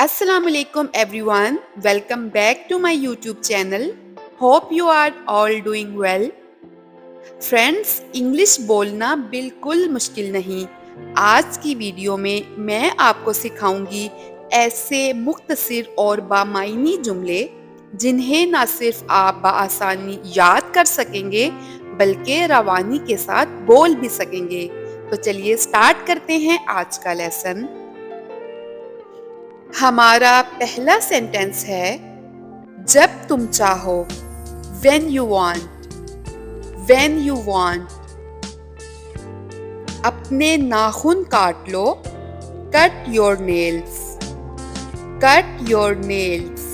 Assalamu alaikum everyone. Welcome back to my YouTube channel. Hope you are all doing well. Friends, English बोलना बिल्कुल मुश्किल नहीं। आज की वीडियो में मैं आपको सिखाऊंगी ऐसे मुख्तसर और बामायनी जुमले जिन्हें ना सिर्फ आप बआसानी याद कर सकेंगे बल्कि रवानी के साथ बोल भी सकेंगे। तो चलिए स्टार्ट करते हैं आज का लेसन। हमारा पहला सेंटेंस है जब तुम चाहो। When you want, when you want। अपने नाखून काट लो। Cut your nails, cut your nails।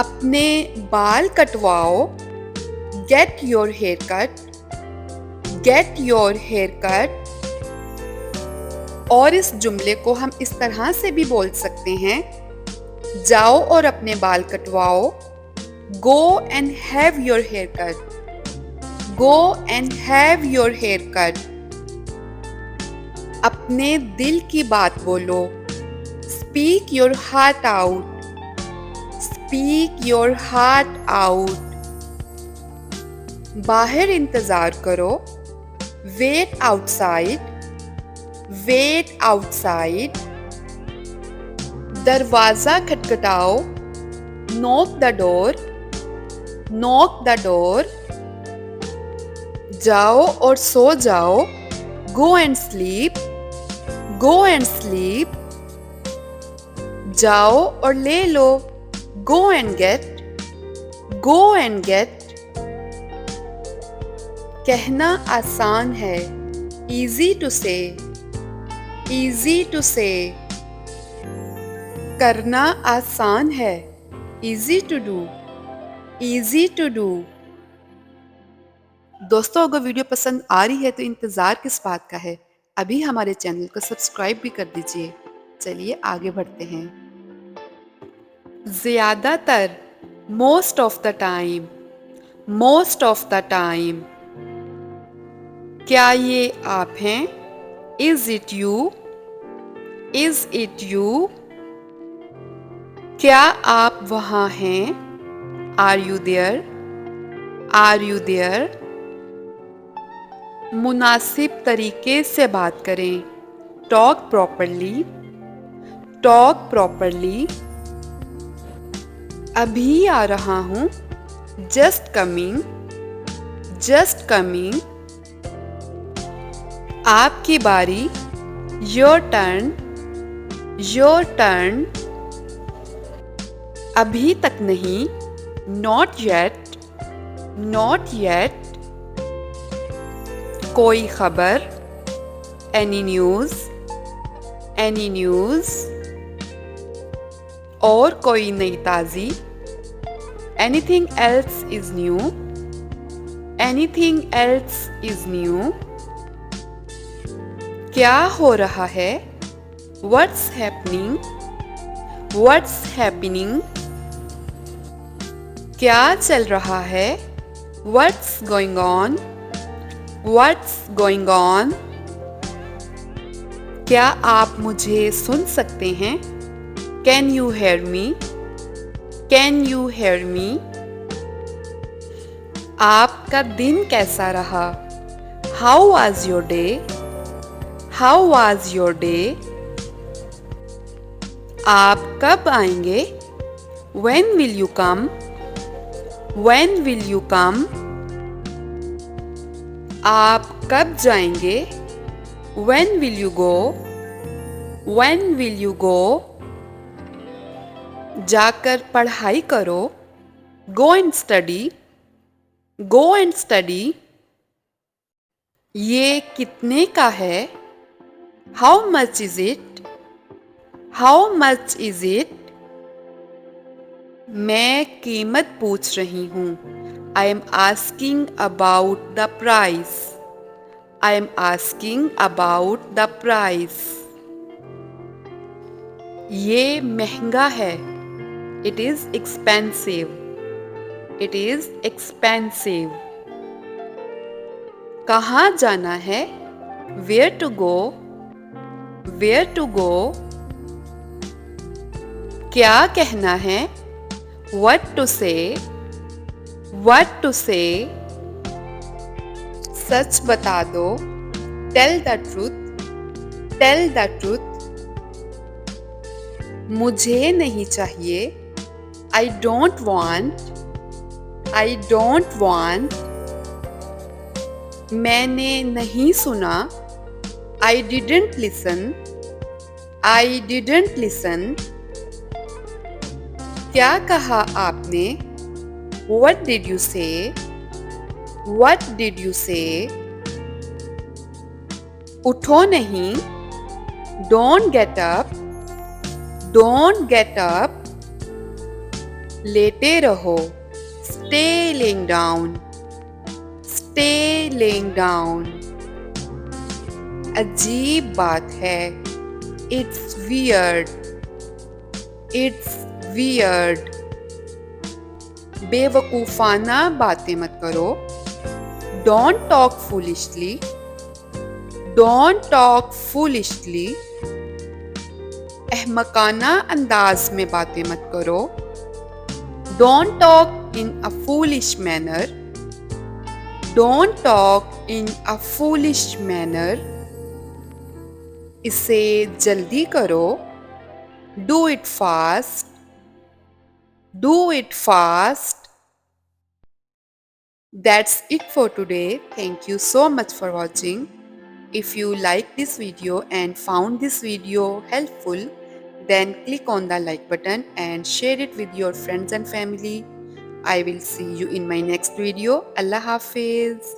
अपने बाल कटवाओ। Get your hair cut, get your hair cut। और इस जुमले को हम इस तरह से भी बोल सकते हैं, जाओ और अपने बाल कटवाओ। Go and have your hair cut, go and have your hair cut। अपने दिल की बात बोलो। Speak your heart out, speak your heart out। बाहर इंतजार करो। Wait outside, wait outside। दरवाजा खटखटाओ। Knock the door, knock the door। जाओ और सो जाओ। Go and sleep, go and sleep। जाओ और ले लो। Go and get, go and get। कहना आसान है। Easy to say, easy to say। करना आसान है। Easy to do, easy to do। दोस्तों, अगर वीडियो पसंद आ रही है तो इंतज़ार किस बात का है, अभी हमारे चैनल को सब्सक्राइब भी कर दीजिए। चलिए आगे बढ़ते हैं। ज़्यादातर, most of the time, most of the time. क्या ये आप हैं? Is it you, is it you। क्या आप वहाँ हैं? Are you there, are you there। मुनासिब तरीके से बात करें। Talk properly, talk properly। अभी आ रहा हूँ। Just coming, just coming। आपकी बारी। Your turn, your turn। अभी तक नहीं। Not yet, not yet। कोई खबर। Any news, any news। और कोई नई ताज़ी। Anything else is new, anything else is new। क्या हो रहा है? What's happening, what's happening। क्या चल रहा है? What's going on, what's going on। क्या आप मुझे सुन सकते हैं? Can you hear me, can you hear me। आपका दिन कैसा रहा? How was your day, how was your day। आप कब आएंगे? When will you come, when will you come। आप कब जाएंगे? When will you go, when will you go। जाकर पढ़ाई करो। Go and study, go and study। ये कितने का है? How much is it, how much is it। मैं कीमत पूछ रही हूँ। I am asking about the price, I am asking about the price। ये महंगा है। It is expensive, it is expensive। कहाँ जाना है? Where to go, where to go। क्या कहना है? What to say? What to say? सच बता दो। Tell the truth. Tell the truth. मुझे नहीं चाहिए। I don't want. I don't want. मैंने नहीं सुना। I didn't listen. I didn't listen. क्या कहा आपने? What did you say? What did you say? उठो नहीं। Don't get up. Don't get up. लेटे रहो। Stay laying down. Stay laying down. अजीब बात है। It's weird. It's weird. बेवकूफाना बातें मत करो। Don't talk foolishly. Don't talk foolishly. अहमकाना अंदाज में बातें मत करो। Don't talk in a foolish manner. Don't talk in a foolish manner. इसे जल्दी करो। Do it fast. Do it fast. That's it for today. Thank you so much for watching. If you like this video and found this video helpful, then click on the like button and share it with your friends and family. I will see you in my next video. Allah Hafiz.